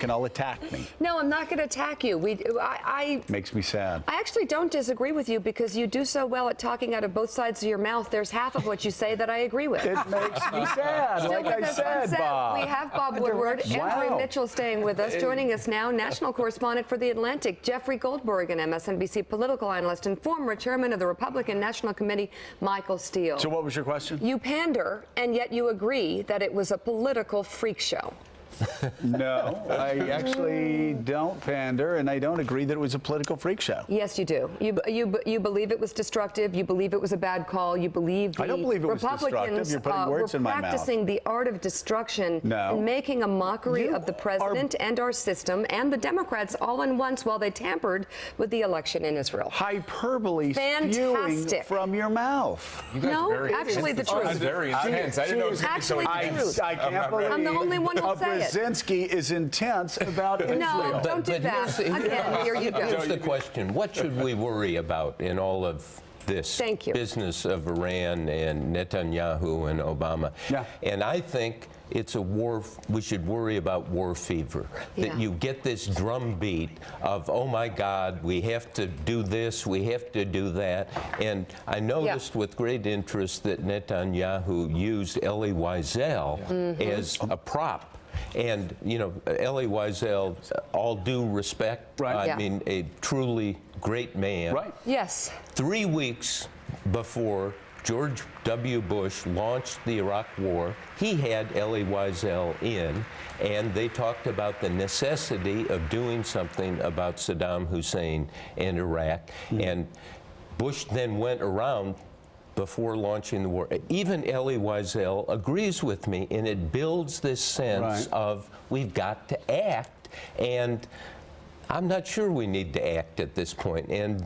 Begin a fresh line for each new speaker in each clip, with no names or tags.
And I'll attack me.
No, I'm not going to attack you.
Makes me sad.
I actually don't disagree with you because you do so well at talking out of both sides of your mouth. There's half of what you say that I agree with.
It makes me sad,
Still
like
with
I
us
said,
on set,
Bob.
we have Bob Woodward, Andrew
Wow.
Mitchell staying with us. Joining us now, national correspondent for The Atlantic, Jeffrey Goldberg, an MSNBC political analyst, and former chairman of the Republican National Committee, Michael Steele.
So what was your question?
You pander, and yet you agree that it was a political freak show.
No, I actually don't pander, and I don't agree that it was a political freak show.
Yes, you do. You believe it was destructive. You believe it was a bad call. You believe the
I don't believe it was
Republicans
destructive. You're putting words
were
in my mouth.
practicing the art of destruction
No.
and making a mockery
You
of the president and our system and the Democrats all in once while they tampered with the election in Israel.
Hyperbole spewing
Fantastic.
from your mouth.
You guys
No,
are very
actually
intense.
the truth.
That's very intense. I didn't know it was going to be so
Actually the
intense.
truth.
I can't believe
I'm the only one who'll say it.
Brzezinski is intense about Israel.
No, don't do that. Again, here you go.
Here's the question. What should we worry about in all of this
Thank you.
business of Iran and Netanyahu and Obama?
Yeah.
And I think it's a war, we should worry about war fever.
Yeah.
That you get this drumbeat of, oh my God, we have to do this, we have to do that. And I noticed with great interest that Netanyahu used Elie Wiesel as a prop. And, you know, Elie Wiesel, all due respect,
Right.
I
Yeah.
mean, a truly great man.
Right.
Yes.
3 weeks before George W. Bush launched the Iraq War, he had Elie Wiesel in, and they talked about the necessity of doing something about Saddam Hussein and Iraq. And Bush then went around before launching the war. Even Elie Wiesel agrees with me, and it builds this sense
Right.
of we've got to act, and I'm not sure we need to act at this point. And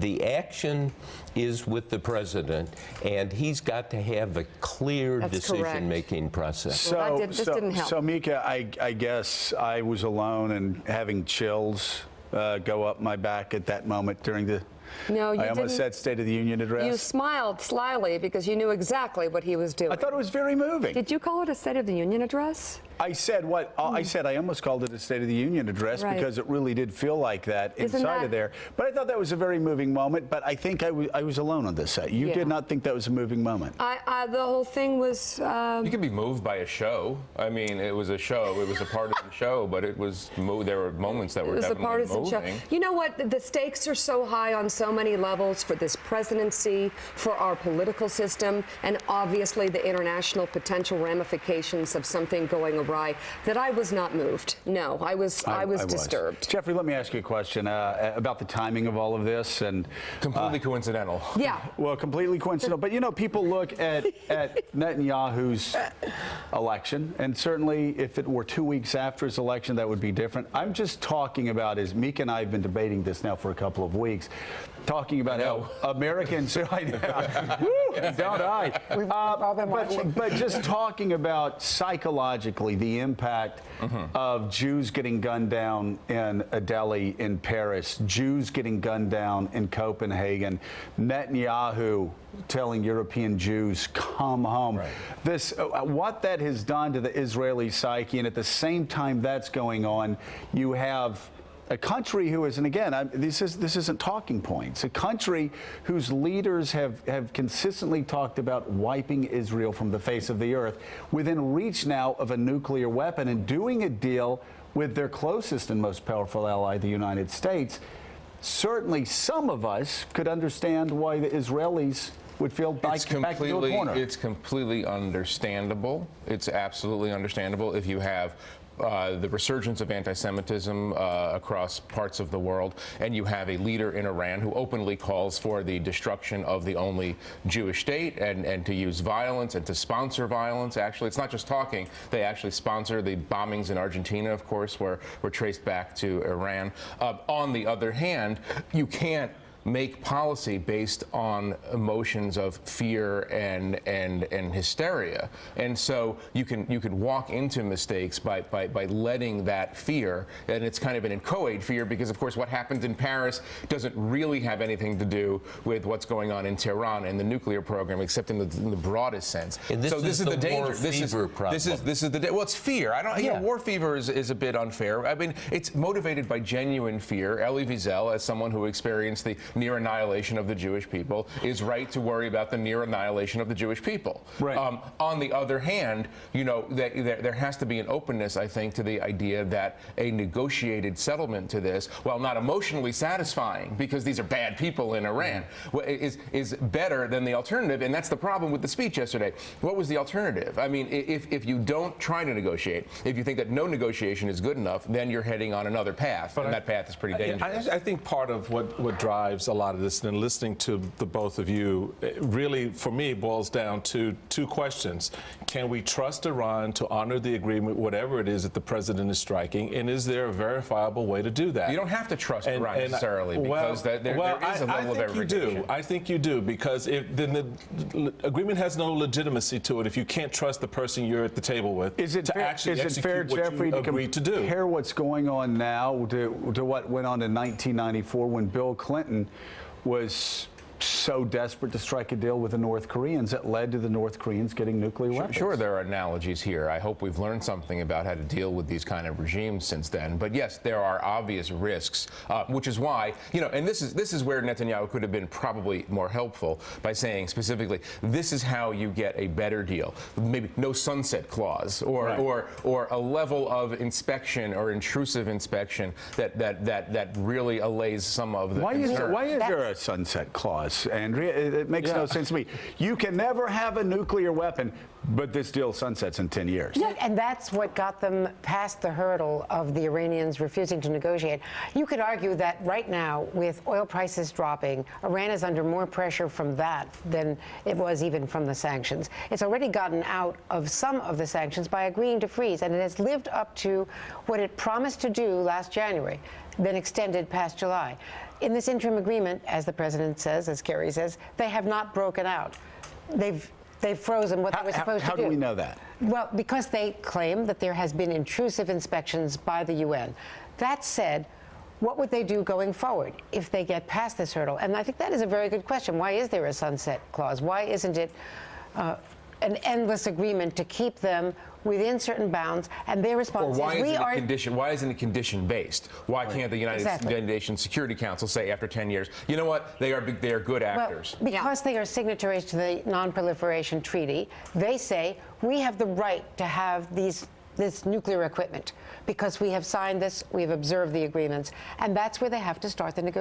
the action is with the president, and he's got to have a clear
That's correct.
decision-making process.
Well, this didn't help.
So, Mika, I guess I was alone and having chills go up my back at that moment during the.
No, you
I almost
didn't.
said State of the Union address.
You smiled slyly because you knew exactly what he was doing.
I thought it was very moving.
Did you call it a State of the Union address?
I said what I said. I almost called it a State of the Union address
Right.
because it really did feel like that
Isn't
inside
that-
of there. But I thought that was a very moving moment. But I think I was alone on this set. You
Yeah.
did not think that was a moving moment.
The whole thing was.
You can be moved by a show. I mean, it was a show. It was a partisan show, but it was there were moments that
It
were
was a
definitely
partisan show.
moving.
You know what? The stakes are so high on so many levels for this presidency, for our political system, and obviously the international potential ramifications of something going awry that I was not moved. No, I was disturbed.
Jeffrey, let me ask you a question about the timing of all of this and.
Completely coincidental.
Yeah.
Well, completely coincidental. But, you know, people look at Netanyahu's election, and certainly if it were 2 weeks after his election, that would be different. I'm just talking about, as Mika and I have been debating this now for a couple of weeks, talking about how Americans, I know, woo, don't I?
We've all been watching.
But just talking about psychologically the impact of Jews getting gunned down in a deli in Paris, Jews getting gunned down in Copenhagen, Netanyahu telling European Jews, come home. Right. This, what that has done to the Israeli psyche, and at the same time that's going on, you have a country who is, and again, this isn't talking points, a country whose leaders have consistently talked about wiping Israel from the face of the earth, within reach now of a nuclear weapon, and doing a deal with their closest and most powerful ally, the United States. Certainly some of us could understand why the Israelis would feel like back into a corner.
It's completely understandable. It's absolutely understandable if you have the resurgence of anti-Semitism across parts of the world, and you have a leader in Iran who openly calls for the destruction of the only Jewish state and to use violence and to sponsor violence. Actually, it's not just talking. They actually sponsor the bombings in Argentina, of course, were traced back to Iran. On the other hand, you can't make policy based on emotions of fear and hysteria. And so you can walk into mistakes by letting that fear, and it's kind of an inchoate fear, because of course what happens in Paris doesn't really have anything to do with what's going on in Tehran and the nuclear program, except in the broadest sense.
And this
so this
is
is the danger.
war fever problem.
This is the well, it's fear. I don't. You know, war fever is a bit unfair. I mean, it's motivated by genuine fear. Elie Wiesel, as someone who experienced the near annihilation of the Jewish people, is right to worry about the near annihilation of the Jewish people.
Right.
On the other hand, you know, there has to be an openness, I think, to the idea that a negotiated settlement to this, while not emotionally satisfying, because these are bad people in Iran, is better than the alternative. And that's the problem with the speech yesterday. What was the alternative? I mean, if you don't try to negotiate, if you think that no negotiation is good enough, then you're heading on another path, and that path is pretty dangerous.
I think part of what drives a lot of this, and listening to the both of you, really, for me, boils down to two questions. Can we trust Iran to honor the agreement, whatever it is that the president is striking, and is there a verifiable way to do that?
You don't have to trust Iran necessarily, because there is a level of aggregation.
I think you do, because then the agreement has no legitimacy to it if you can't trust the person you're at the table with
Is it fair,
execute what
Jeffrey,
you
to
agreed to do.
compare what's going on now to what went on in 1994 when Bill Clinton was so desperate to strike a deal with the North Koreans that led to the North Koreans getting nuclear weapons?
Sure, there are analogies here. I hope we've learned something about how to deal with these kind of regimes since then. But yes, there are obvious risks, which is why, you know, and this is where Netanyahu could have been probably more helpful by saying specifically, this is how you get a better deal. Maybe no sunset clause, or a level of inspection or intrusive inspection that really allays some of the concern.
Why is there a sunset clause, Andrea? It makes no sense to me. You can never have a nuclear weapon, but this deal sunsets in 10 years.
Yeah, and that's what got them past the hurdle of the Iranians refusing to negotiate. You could argue that right now, with oil prices dropping, Iran is under more pressure from that than it was even from the sanctions. It's already gotten out of some of the sanctions by agreeing to freeze, and it has lived up to what it promised to do last January, then extended past July. In this interim agreement, as the president says, as Kerry says, they have not broken out. They've frozen what they were supposed to do.
How do we know that?
Well, because they claim that there has been intrusive inspections by the UN. That said, what would they do going forward if they get past this hurdle? And I think that is a very good question. Why is there a sunset clause? Why isn't it an endless agreement to keep them within certain bounds? And their response
Or
is,
why isn't it condition-based? Why can't the United Nations Security Council say after 10 years, you know what, they are good actors?
Well, because they are signatories to the Non-Proliferation Treaty, they say we have the right to have this nuclear equipment because we have signed this, we have observed the agreements, and that's where they have to start the negotiations.